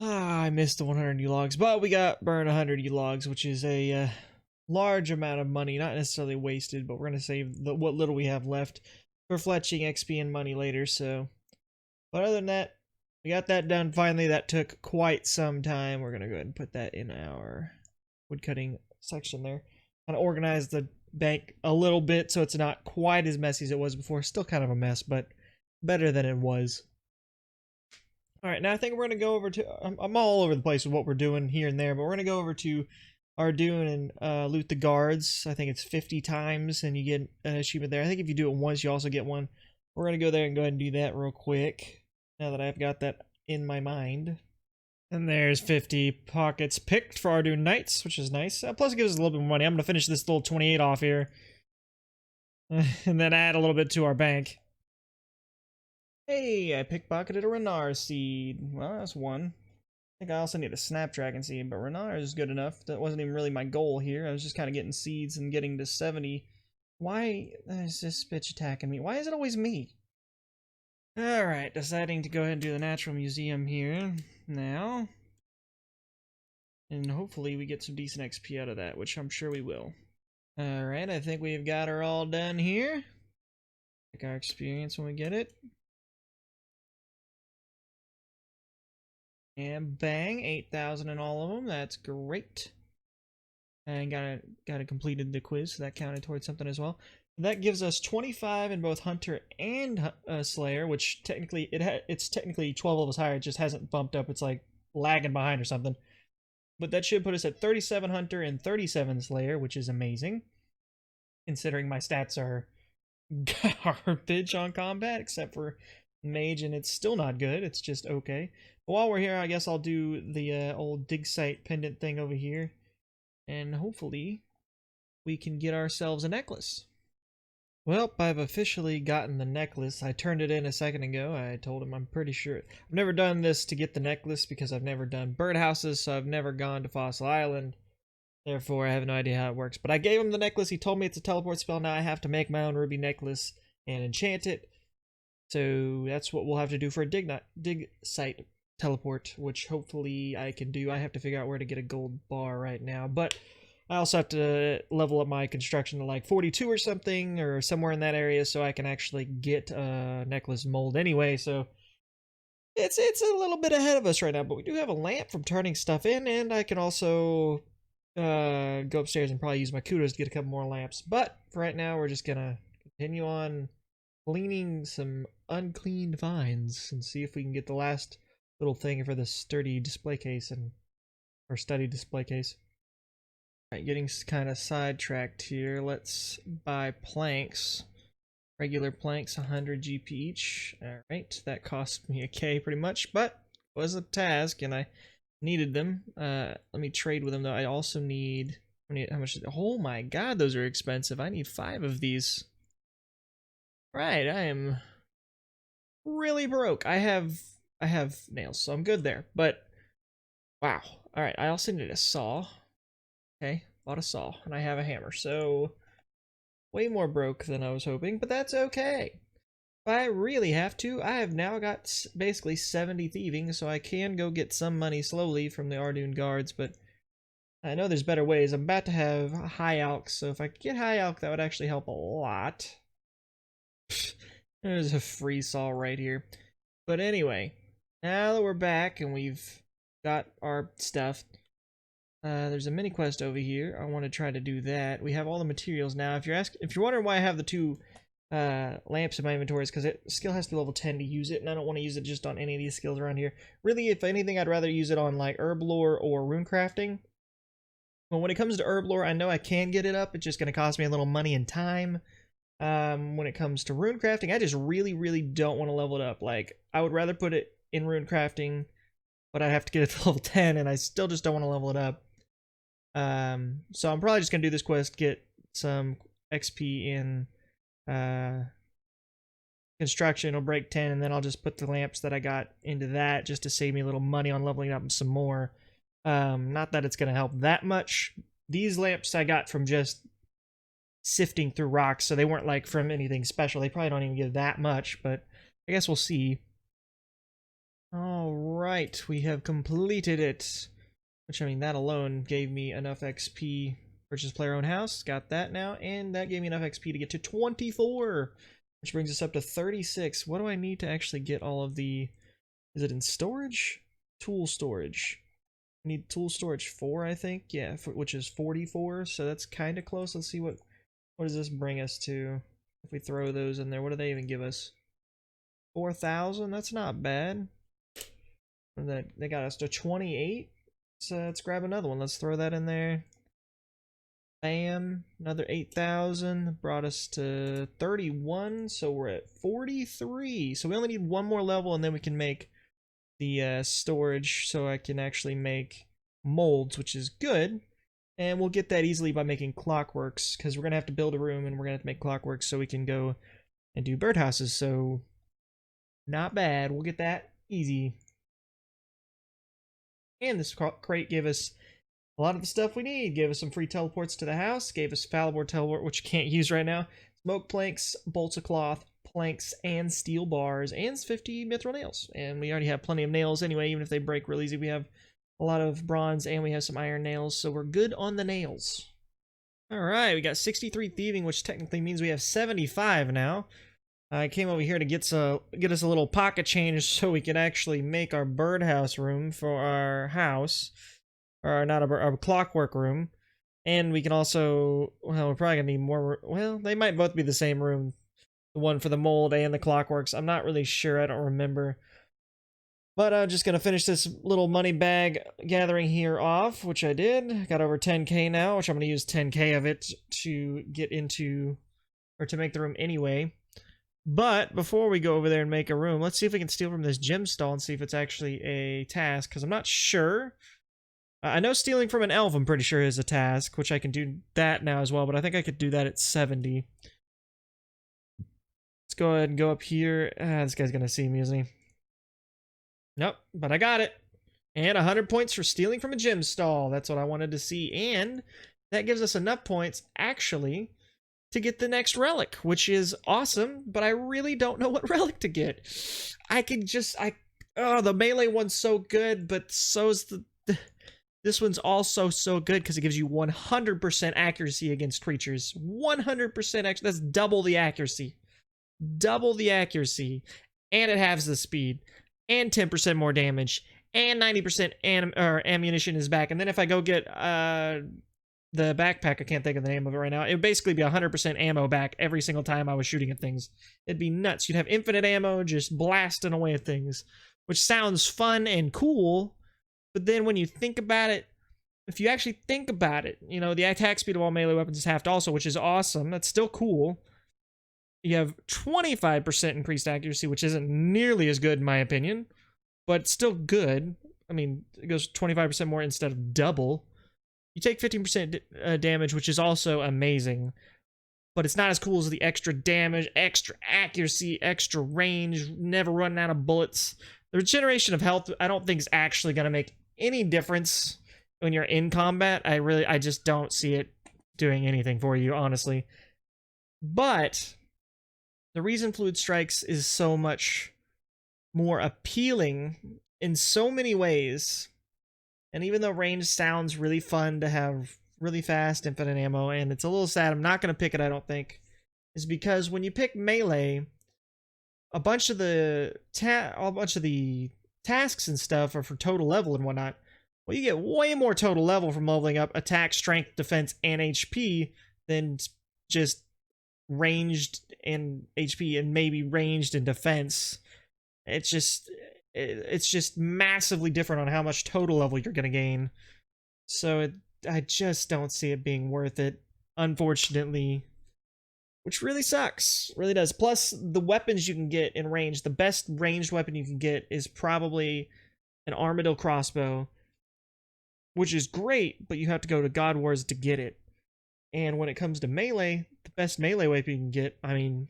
I missed the 100 U-Logs, but we got burned 100 U-Logs, which is a large amount of money, not necessarily wasted, but we're going to save what little we have left for fletching XP and money later, so. But other than that, we got that done finally. That took quite some time. We're going to go ahead and put that in our woodcutting section there. Kind of organize the bank a little bit so it's not quite as messy as it was before. Still kind of a mess, but better than it was. Alright, now I think we're going to go over to... I'm all over the place with what we're doing here and there, but we're going to go over to Ardoon and loot the guards. I think it's 50 times, and you get an achievement there. I think if you do it once, you also get one. We're going to go there and go ahead and do that real quick, now that I've got that in my mind. And there's 50 pockets picked for Ardoon Knights, which is nice. Plus it gives us a little bit more money. I'm going to finish this little 28 off here. And then add a little bit to our bank. Hey, I pickpocketed a Renar seed. Well, that's one. I think I also need a Snapdragon seed, but Renar is good enough. That wasn't even really my goal here. I was just kind of getting seeds and getting to 70. Why is this bitch attacking me? Why is it always me? Alright, deciding to go ahead and do the Natural Museum here now. And hopefully we get some decent XP out of that, which I'm sure we will. Alright, I think we've got her all done here. Check our experience when we get it. And bang, 8,000 in all of them. That's great. And got it completed the quiz, so that counted towards something as well. That gives us 25 in both Hunter and Slayer, which technically it's technically 12 levels higher. It just hasn't bumped up. It's like lagging behind or something. But that should put us at 37 Hunter and 37 Slayer, which is amazing, considering my stats are garbage on combat, except for Mage, and it's still not good. It's just okay. But while we're here, I guess I'll do the old dig site pendant thing over here, and hopefully we can get ourselves a necklace. Well, I've officially gotten the necklace. I turned it in a second ago. I told him I'm pretty sure. I've never done this to get the necklace because I've never done birdhouses, so I've never gone to Fossil Island. Therefore, I have no idea how it works. But I gave him the necklace. He told me it's a teleport spell. Now I have to make my own ruby necklace and enchant it. So that's what we'll have to do for a dig site teleport, which hopefully I can do. I have to figure out where to get a gold bar right now, but I also have to level up my construction to like 42 or something, or somewhere in that area, so I can actually get a necklace mold anyway. So it's a little bit ahead of us right now, but we do have a lamp from turning stuff in, and I can also go upstairs and probably use my kudos to get a couple more lamps. But for right now, we're just gonna continue on cleaning some uncleaned vines and see if we can get the last little thing for the sturdy display case or study display case. Alright, getting kind of sidetracked here. Let's buy planks. Regular planks, 100 GP each. Alright, that cost me a K pretty much, but it was a task and I needed them. Let me trade with them though. I also need how much? Oh my god, those are expensive. I need 5 of these. Right, I am really broke. I have nails, so I'm good there. But wow. All right, I also need a saw. Okay, bought a saw, and I have a hammer. So way more broke than I was hoping, but that's okay. If I really have to, I have now got basically 70 thieving, so I can go get some money slowly from the Ardoon guards, but I know there's better ways. I'm about to have high alch, so if I could get high alch, that would actually help a lot. There's a free saw right here. But anyway, now that we're back and we've got our stuff, there's a mini quest over here. I want to try to do that. We have all the materials now. If you're wondering why I have the 2 lamps in my inventory, is because skill has to be level 10 to use it, and I don't want to use it just on any of these skills around here. Really, if anything, I'd rather use it on like herb lore or rune crafting. But when it comes to herb lore, I know I can get it up. It's just going to cost me a little money and time. When it comes to rune crafting, I just really don't want to level it up. Like, I would rather put it in rune crafting, but I have to get it to level 10, and I still just don't want to level it up. So I'm probably just gonna do this quest, get some XP in construction. It'll break 10, and then I'll just put the lamps that I got into that just to save me a little money on leveling up some more. Not that it's going to help that much. These lamps I got from just sifting through rocks, so they weren't like from anything special. They probably don't even give that much, but I guess we'll see. All right, we have completed it. Which, I mean, that alone gave me enough XP. Purchase player own house, got that now, and that gave me enough XP to get to 24, which brings us up to 36. What do I need to actually get all of the... Is it in storage? Tool storage. I need tool storage 4, I think. Yeah, which is 44, so that's kind of close. Let's see what does this bring us to if we throw those in there. What do they even give us? 4,000? That's not bad. And that they got us to 28. So let's grab another one. Let's throw that in there. Bam. Another 8,000. Brought us to 31. So we're at 43. So we only need one more level and then we can make the storage so I can actually make molds, which is good. And we'll get that easily by making clockworks, because we're going to have to build a room and we're going to have to make clockworks so we can go and do birdhouses. So not bad. We'll get that easy. And this crate gave us a lot of the stuff we need. Gave us some free teleports to the house. Gave us Falibor teleport, which you can't use right now. Smoke planks, bolts of cloth, planks, and steel bars, and 50 mithril nails. And we already have plenty of nails anyway, even if they break real easy. We have a lot of bronze, and we have some iron nails, so we're good on the nails. Alright, we got 63 thieving, which technically means we have 75 now. I came over here to get us a little pocket change so we can actually make our birdhouse room for our house. Or not our clockwork room. And we can also, well, we're probably gonna need more, well, they might both be the same room. The one for the mold and the clockworks. I'm not really sure, I don't remember. But I'm just gonna finish this little money bag gathering here off, which I did. Got over 10k now, which I'm gonna use 10k of it to get into, or to make the room anyway. But before we go over there and make a room, let's see if we can steal from this gem stall and see if it's actually a task, because I'm not sure. I know stealing from an elf, I'm pretty sure, is a task, which I can do that now as well, but I think I could do that at 70. Let's go ahead and go up here. This guy's gonna see me, isn't he? Nope, but I got it. And 100 points for stealing from a gem stall. That's what I wanted to see. And that gives us enough points, actually, to get the next relic, which is awesome, but I really don't know what relic to get. The melee one's so good, but so's this one's also so good because it gives you 100% accuracy against creatures. 100% accuracy. That's double the accuracy. Double the accuracy. And it halves the speed. And 10% more damage. And 90% ammunition is back. And then if I go get the backpack, I can't think of the name of it right now, it would basically be 100% ammo back every single time I was shooting at things. It'd be nuts. You'd have infinite ammo just blasting away at things. Which sounds fun and cool. But then when you think about it, if you actually think about it, you know, the attack speed of all melee weapons is halved also, which is awesome. That's still cool. You have 25% increased accuracy, which isn't nearly as good in my opinion, but still good. I mean, it goes 25% more instead of double. You take 15% damage, which is also amazing, but it's not as cool as the extra damage, extra accuracy, extra range, never running out of bullets. The regeneration of health, I don't think is actually going to make any difference when you're in combat. I just don't see it doing anything for you, honestly. But the reason Fluid Strikes is so much more appealing in so many ways, and even though range sounds really fun to have really fast infinite ammo, and it's a little sad I'm not going to pick it, I don't think, is because when you pick melee, a bunch of the tasks and stuff are for total level and whatnot. Well, you get way more total level from leveling up attack, strength, defense, and HP than just ranged and HP and maybe ranged and defense. It's just massively different on how much total level you're going to gain. So I just don't see it being worth it, unfortunately. Which really sucks. Really does. Plus, the weapons you can get in range, the best ranged weapon you can get is probably an Armadillo crossbow, which is great, but you have to go to God Wars to get it. And when it comes to melee, the best melee weapon you can get, I mean,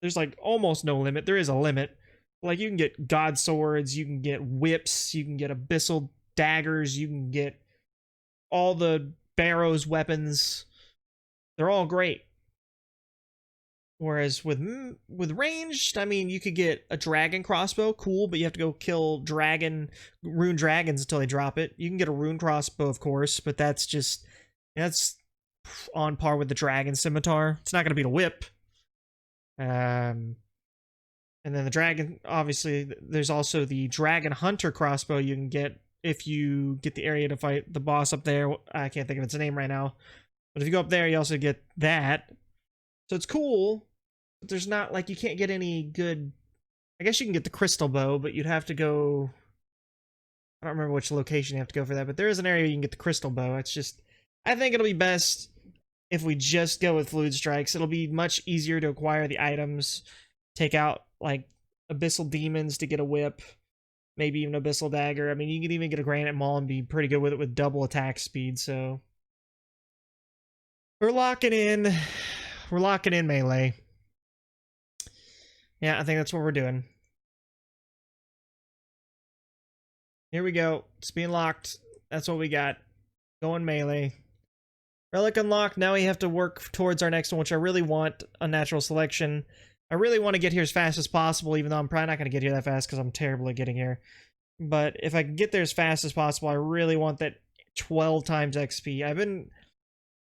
there's like almost no limit. There is a limit. Like, you can get God Swords, you can get whips, you can get Abyssal daggers, you can get all the Barrow's weapons. They're all great. Whereas with ranged, I mean, you could get a dragon crossbow, cool, but you have to go kill rune dragons until they drop it. You can get a rune crossbow, of course, but that's on par with the dragon scimitar. It's not going to beat a whip. And then the dragon, obviously, there's also the dragon hunter crossbow you can get if you get the area to fight the boss up there. I can't think of its name right now. But if you go up there, you also get that. So it's cool, but there's not, like, you can't get any good... I guess you can get the crystal bow, but you'd have to go... I don't remember which location you have to go for that, but there is an area you can get the crystal bow. It's just... I think it'll be best if we just go with Fluid Strikes. It'll be much easier to acquire the items, take out, like, Abyssal Demons to get a whip, maybe even Abyssal Dagger. I mean, you can even get a Granite Maul and be pretty good with it with double attack speed, so... We're locking in melee. Yeah, I think that's what we're doing. Here we go. It's being locked. That's what we got. Going melee. Relic unlocked. Now we have to work towards our next one, which I really want, Unnatural Selection. I really want to get here as fast as possible, even though I'm probably not going to get here that fast because I'm terrible at getting here. But if I can get there as fast as possible, I really want that 12 times XP.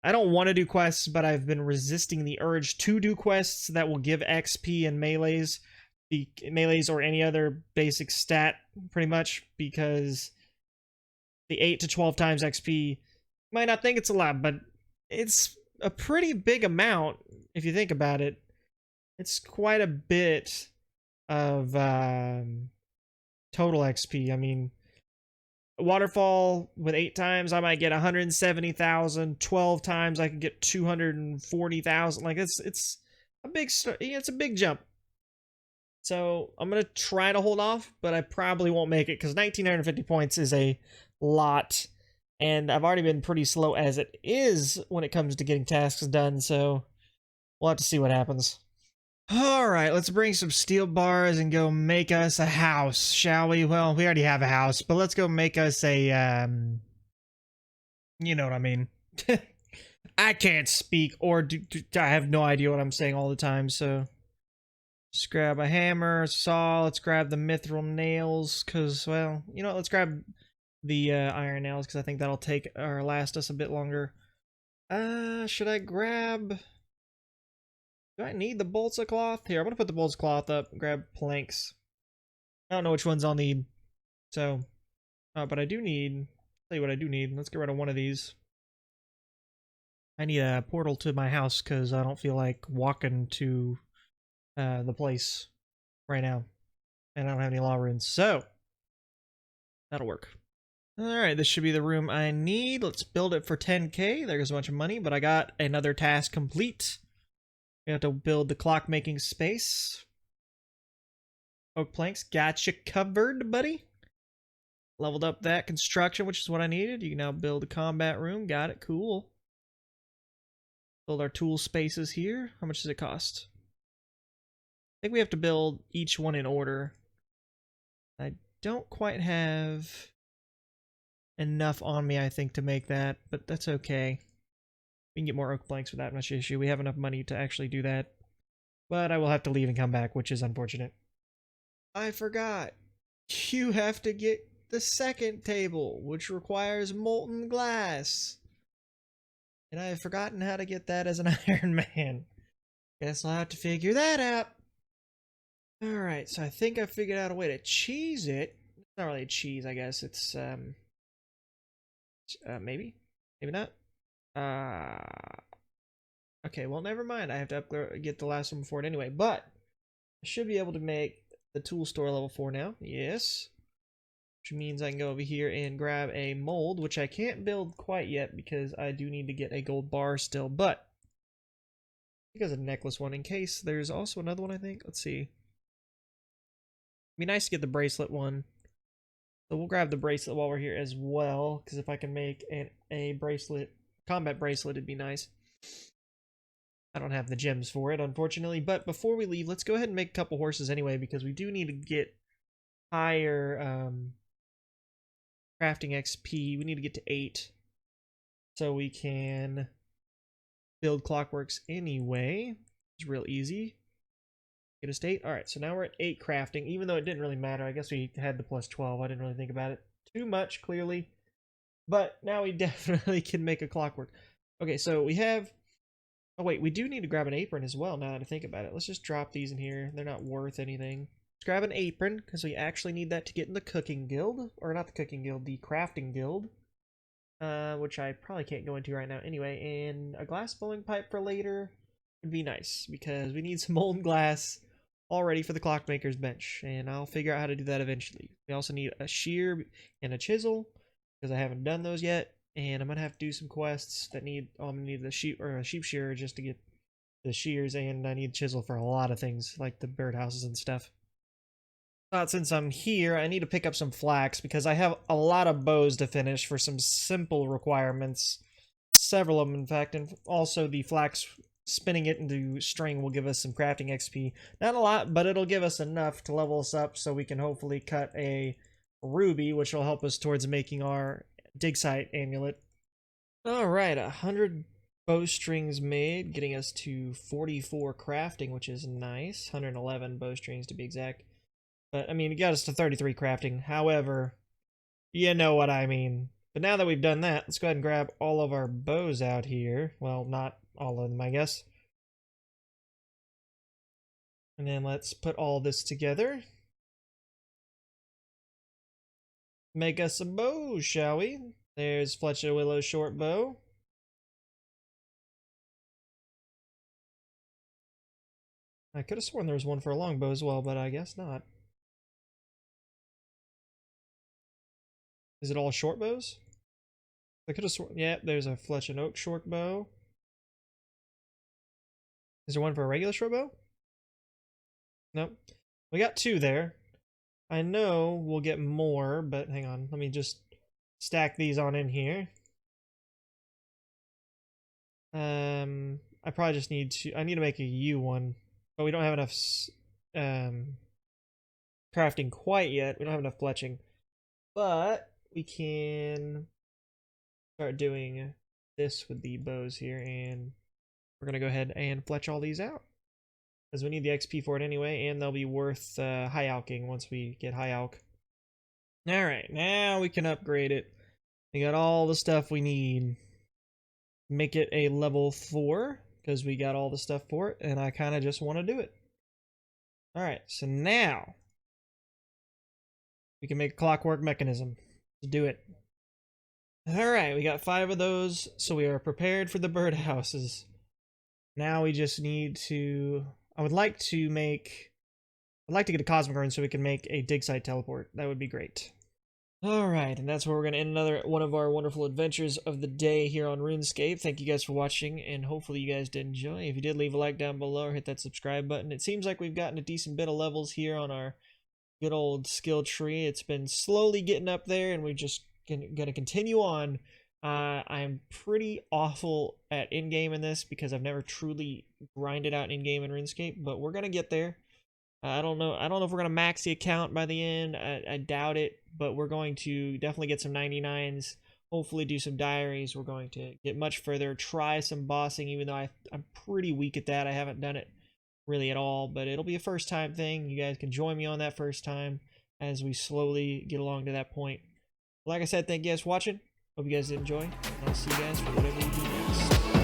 I don't want to do quests, but I've been resisting the urge to do quests that will give XP in melees, or any other basic stat, pretty much, because the 8 to 12 times XP, you might not think it's a lot, but it's a pretty big amount if you think about it. It's quite a bit of total XP. I mean, Waterfall with 8 times, I might get 170,000. 12 times, I could get 240,000. Like, it's a big, it's a big jump. So I'm gonna try to hold off, but I probably won't make it because 1,950 points is a lot, and I've already been pretty slow as it is when it comes to getting tasks done. So we'll have to see what happens. Alright, let's bring some steel bars and go make us a house, shall we? Well, we already have a house, but let's go make us a, you know what I mean. I can't speak, or I have no idea what I'm saying all the time, so... Just grab a hammer, a saw, let's grab the mithril nails, because, well, you know, let's grab the iron nails, because I think that'll take, or last us a bit longer. Should I grab... Do I need the bolts of cloth? Here, I'm gonna put the bolts of cloth up and grab planks. I don't know which ones I'll need. So, but I do need, tell you what I do need. Let's get rid of one of these. I need a portal to my house because I don't feel like walking to the place right now. And I don't have any law runes, so that'll work. Alright, this should be the room I need. Let's build it for 10k. There's a bunch of money, but I got another task complete. We have to build the clock-making space. Oak planks, gotcha covered, buddy. Leveled up that construction, which is what I needed. You can now build a combat room. Got it, cool. Build our tool spaces here. How much does it cost? I think we have to build each one in order. I don't quite have enough on me, I think, to make that, but that's okay. We can get more oak planks without much issue. We have enough money to actually do that. But I will have to leave and come back, which is unfortunate. I forgot. You have to get the second table, which requires molten glass. And I have forgotten how to get that as an Iron Man. Guess I'll have to figure that out. Alright, so I think I figured out a way to cheese it. It's not really a cheese, I guess. It's, maybe? Maybe not? Okay, well, never mind. I have to get the last one before it anyway, but I should be able to make the tool store level 4 now. Yes. Which means I can go over here and grab a mold, which I can't build quite yet because I do need to get a gold bar still, but I think there's a necklace one in case. There's also another one, I think. Let's see. It'd be nice to get the bracelet one. So we'll grab the bracelet while we're here as well, because if I can make a bracelet, combat bracelet, it'd be nice. I don't have the gems for it, unfortunately, but before we leave, let's go ahead and make a couple horses anyway, because we do need to get higher crafting XP. We need to get to 8 so we can build clockworks anyway. It's real easy. Get us to 8. Alright, so now we're at 8 crafting, even though it didn't really matter. I guess we had the plus 12. I didn't really think about it too much, clearly. But now we definitely can make a clockwork. Okay, so we have... Oh wait, we do need to grab an apron as well, now that I think about it. Let's just drop these in here. They're not worth anything. Let's grab an apron, because we actually need that to get in the cooking guild. Or not the cooking guild, the crafting guild. Which I probably can't go into right now anyway. And a glass blowing pipe for later would be nice, because we need some molten glass all ready for the clockmaker's bench. And I'll figure out how to do that eventually. We also need a shear and a chisel, because I haven't done those yet. And I'm gonna have to do some quests that need. Oh, I'm gonna need the sheep or a sheep shearer just to get the shears, and I need chisel for a lot of things like the birdhouses and stuff. But since I'm here, I need to pick up some flax because I have a lot of bows to finish for some simple requirements. Several of them, in fact, and also the flax spinning it into string will give us some crafting XP. Not a lot, but it'll give us enough to level us up so we can hopefully cut a ruby, which will help us towards making our dig site amulet. Alright, 100 bowstrings made, getting us to 44 crafting, which is nice. 111 bowstrings to be exact. But, I mean, it got us to 33 crafting. However, you know what I mean. But now that we've done that, let's go ahead and grab all of our bows out here. Well, not all of them, I guess. And then let's put all this together. Make us a bow, shall we? There's Fletcher Willow short bow. I could have sworn there was one for a long bow as well, but I guess not. Is it all short bows? I could have sworn. Yeah, there's a Fletch and Oak short bow. Is there one for a regular short bow? Nope. We got 2 there. I know we'll get more, but hang on. Let me just stack these on in here. I probably just need to... I need to make a U one, but we don't have enough crafting quite yet. We don't have enough fletching. But we can start doing this with the bows here, and we're going to go ahead and fletch all these out. Because we need the XP for it anyway, and they'll be worth high alking once we get high alk. Alright, now we can upgrade it. We got all the stuff we need. Make it a level 4, because we got all the stuff for it, and I kind of just want to do it. Alright, so now we can make a clockwork mechanism. Let's do it. Alright, we got 5 of those, so we are prepared for the birdhouses. Now we just need to... I'd like to get a cosmic urn so we can make a dig site teleport. That would be great. Alright, and that's where we're going to end another one of our wonderful adventures of the day here on RuneScape. Thank you guys for watching, and hopefully you guys did enjoy. If you did, leave a like down below or hit that subscribe button. It seems like we've gotten a decent bit of levels here on our good old skill tree. It's been slowly getting up there, and we're just going to continue on. I'm pretty awful at in-game in this because I've never truly grinded out in-game in RuneScape, but we're gonna get there. I don't know if we're gonna max the account by the end. I doubt it, but we're going to definitely get some 99s, hopefully do some diaries. We're going to get much further, try some bossing, even though I'm pretty weak at that. I haven't done it really at all, but it'll be a first time thing. You guys can join me on that first time as we slowly get along to that point. Like I said, thank you guys for watching. Hope you guys did enjoy, and I'll see you guys for whatever we do next.